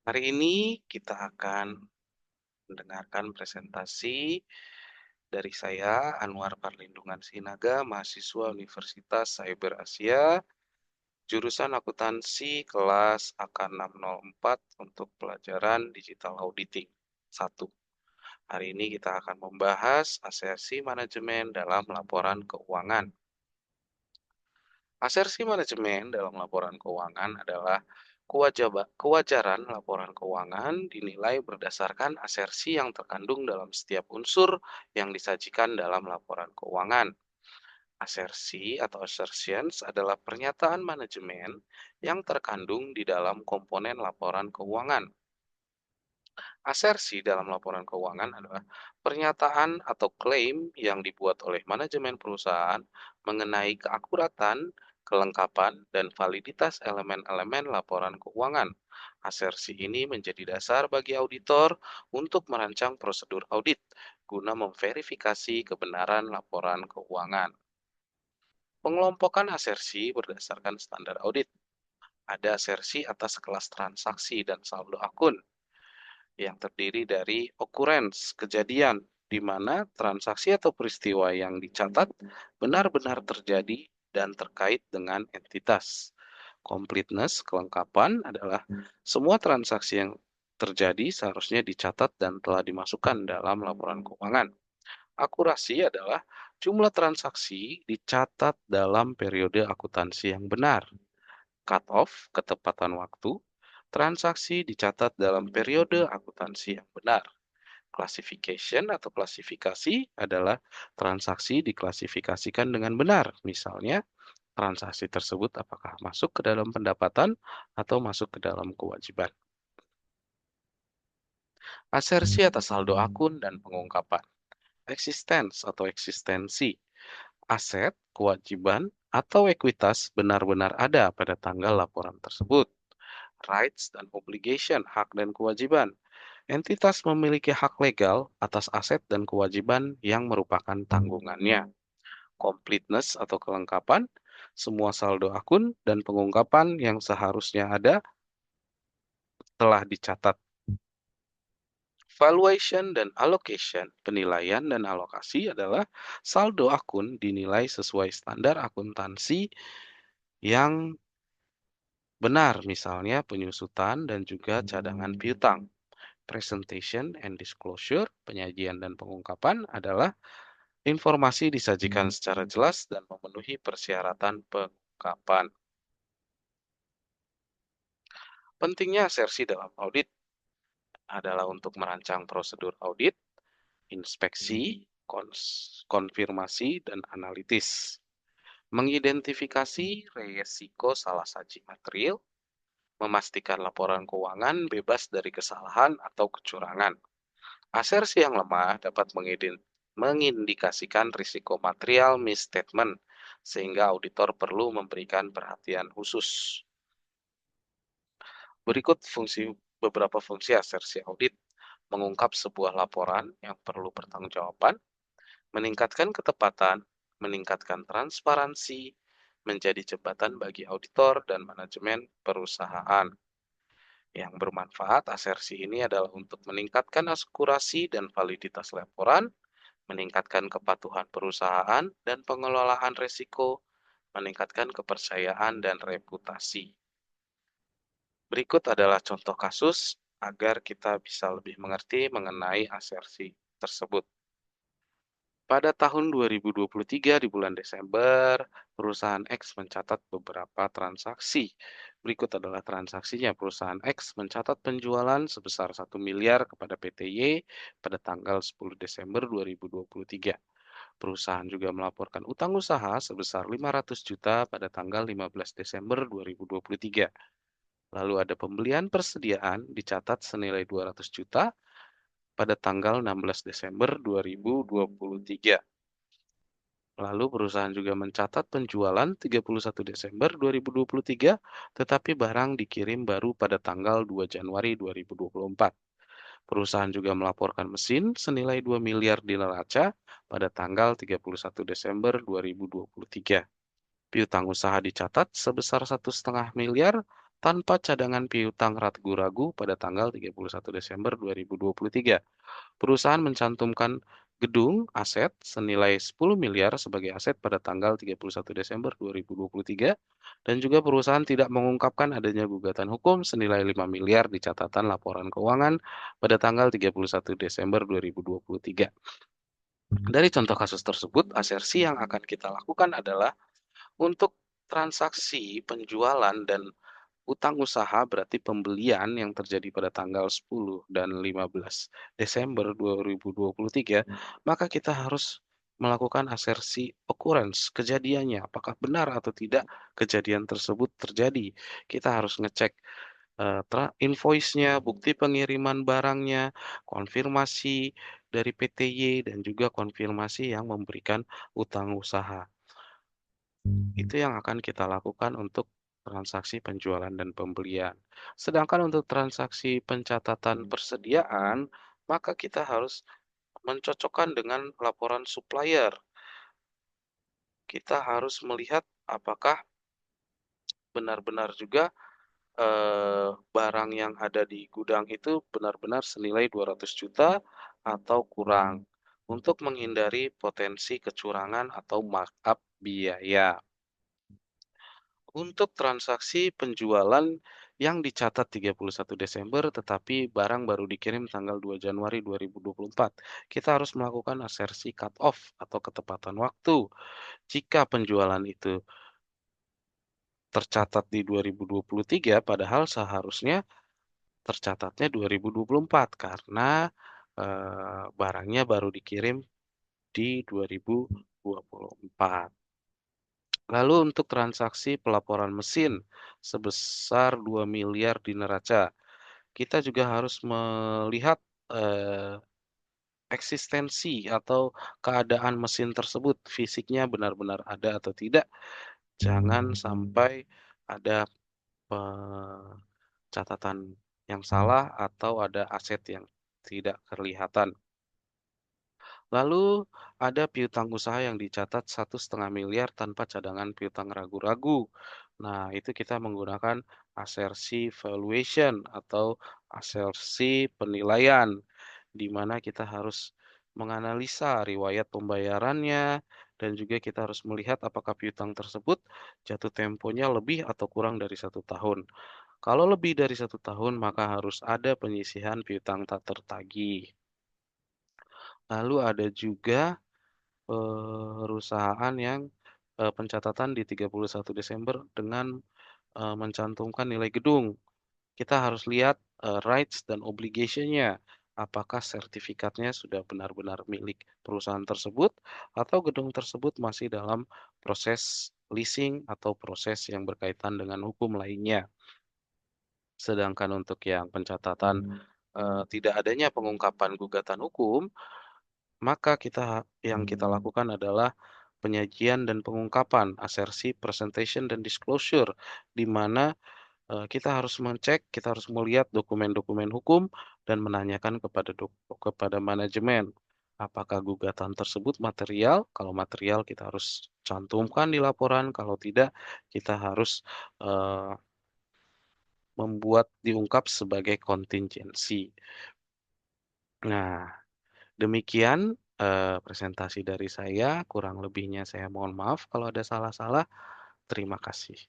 Hari ini kita akan mendengarkan presentasi dari saya, Anwar Parlindungan Sinaga, mahasiswa Universitas Cyber Asia, jurusan akuntansi kelas AK604 untuk pelajaran Digital Auditing 1. Hari ini kita akan membahas asersi manajemen dalam laporan keuangan. Asersi manajemen dalam laporan keuangan adalah kewajaran laporan keuangan dinilai berdasarkan asersi yang terkandung dalam setiap unsur yang disajikan dalam laporan keuangan. Asersi atau assertions adalah pernyataan manajemen yang terkandung di dalam komponen laporan keuangan. Asersi dalam laporan keuangan adalah pernyataan atau klaim yang dibuat oleh manajemen perusahaan mengenai keakuratan, kelengkapan, dan validitas elemen-elemen laporan keuangan. Asersi ini menjadi dasar bagi auditor untuk merancang prosedur audit guna memverifikasi kebenaran laporan keuangan. Pengelompokan asersi berdasarkan standar audit. Ada asersi atas kelas transaksi dan saldo akun yang terdiri dari occurrence, kejadian, di mana transaksi atau peristiwa yang dicatat benar-benar terjadi dan terkait dengan entitas. Completeness, kelengkapan adalah semua transaksi yang terjadi seharusnya dicatat dan telah dimasukkan dalam laporan keuangan. Akurasi adalah jumlah transaksi dicatat dalam periode akuntansi yang benar. Cut off, ketepatan waktu, transaksi dicatat dalam periode akuntansi yang benar. Classification atau klasifikasi adalah transaksi diklasifikasikan dengan benar. Misalnya, transaksi tersebut apakah masuk ke dalam pendapatan atau masuk ke dalam kewajiban. Asersi atas saldo akun dan pengungkapan. Existence atau eksistensi. Aset, kewajiban, atau ekuitas benar-benar ada pada tanggal laporan tersebut. Rights dan obligation, hak dan kewajiban. Entitas memiliki hak legal atas aset dan kewajiban yang merupakan tanggungannya. Completeness atau kelengkapan, semua saldo akun dan pengungkapan yang seharusnya ada telah dicatat. Valuation dan allocation, penilaian dan alokasi adalah saldo akun dinilai sesuai standar akuntansi yang benar, misalnya penyusutan dan juga cadangan piutang. Presentation and disclosure, penyajian dan pengungkapan adalah informasi disajikan secara jelas dan memenuhi persyaratan pengungkapan. Pentingnya asersi dalam audit adalah untuk merancang prosedur audit, inspeksi, konfirmasi, dan analitis. Mengidentifikasi resiko salah saji material, memastikan laporan keuangan bebas dari kesalahan atau kecurangan. Asersi yang lemah dapat mengindikasikan risiko material misstatement, sehingga auditor perlu memberikan perhatian khusus. Berikut beberapa fungsi asersi audit: mengungkap sebuah laporan yang perlu pertanggungjawaban, meningkatkan ketepatan, meningkatkan transparansi, menjadi jembatan bagi auditor dan manajemen perusahaan. Yang bermanfaat, asersi ini adalah untuk meningkatkan akurasi dan validitas laporan, meningkatkan kepatuhan perusahaan dan pengelolaan risiko, meningkatkan kepercayaan dan reputasi. Berikut adalah contoh kasus agar kita bisa lebih mengerti mengenai asersi tersebut. Pada tahun 2023 di bulan Desember, perusahaan X mencatat beberapa transaksi. Berikut adalah transaksinya. Perusahaan X mencatat penjualan sebesar 1 miliar kepada PT Y pada tanggal 10 Desember 2023. Perusahaan juga melaporkan utang usaha sebesar 500 juta pada tanggal 15 Desember 2023. Lalu ada pembelian persediaan dicatat senilai 200 juta pada tanggal 16 Desember 2023. Lalu perusahaan juga mencatat penjualan 31 Desember 2023, tetapi barang dikirim baru pada tanggal 2 Januari 2024. Perusahaan juga melaporkan mesin senilai 2 miliar di neraca pada tanggal 31 Desember 2023. Piutang usaha dicatat sebesar 1,5 miliar, tanpa cadangan piutang ragu-ragu pada tanggal 31 Desember 2023. Perusahaan mencantumkan gedung aset senilai 10 miliar sebagai aset pada tanggal 31 Desember 2023 dan juga perusahaan tidak mengungkapkan adanya gugatan hukum senilai 5 miliar di catatan laporan keuangan pada tanggal 31 Desember 2023. Dari contoh kasus tersebut, asersi yang akan kita lakukan adalah untuk transaksi penjualan dan utang usaha berarti pembelian yang terjadi pada tanggal 10 dan 15 Desember 2023, maka kita harus melakukan asersi occurrence, kejadiannya, apakah benar atau tidak kejadian tersebut terjadi. Kita harus ngecek invoice-nya, bukti pengiriman barangnya, konfirmasi dari PTY, dan juga konfirmasi yang memberikan utang usaha. Itu yang akan kita lakukan untuk transaksi penjualan dan pembelian. Sedangkan untuk transaksi pencatatan persediaan, maka kita harus mencocokkan dengan laporan supplier. Kita harus melihat apakah benar-benar juga barang yang ada di gudang itu benar-benar senilai 200 juta atau kurang, untuk menghindari potensi kecurangan atau markup biaya. Untuk transaksi penjualan yang dicatat 31 Desember tetapi barang baru dikirim tanggal 2 Januari 2024, kita harus melakukan asersi cut off atau ketepatan waktu. Jika penjualan itu tercatat di 2023 padahal seharusnya tercatatnya 2024 karena, barangnya baru dikirim di 2024. Lalu untuk transaksi pelaporan mesin sebesar 2 miliar di neraca, kita juga harus melihat, eee, eksistensi atau keadaan mesin tersebut, fisiknya benar-benar ada atau tidak. Jangan sampai ada catatan yang salah atau ada aset yang tidak kelihatan. Lalu ada piutang usaha yang dicatat 1,5 miliar tanpa cadangan piutang ragu-ragu. Nah, itu kita menggunakan asersi valuation atau asersi penilaian, di mana kita harus menganalisa riwayat pembayarannya dan juga kita harus melihat apakah piutang tersebut jatuh temponya lebih atau kurang dari 1 tahun. Kalau lebih dari 1 tahun, maka harus ada penyisihan piutang tak tertagih. Lalu ada juga perusahaan yang, pencatatan di 31 Desember dengan, mencantumkan nilai gedung. Kita harus lihat, rights dan obligation-nya. Apakah sertifikatnya sudah benar-benar milik perusahaan tersebut atau gedung tersebut masih dalam proses leasing atau proses yang berkaitan dengan hukum lainnya. Sedangkan untuk yang pencatatan, tidak adanya pengungkapan gugatan hukum, maka yang kita lakukan adalah penyajian dan pengungkapan, asersi, presentation, dan disclosure, di mana kita harus mengecek, kita harus melihat dokumen-dokumen hukum dan menanyakan kepada manajemen, apakah gugatan tersebut material? Kalau material kita harus cantumkan di laporan, kalau tidak kita harus eee, membuat diungkap sebagai kontingensi. Nah, demikian, presentasi dari saya, kurang lebihnya saya mohon maaf kalau ada salah-salah. Terima kasih.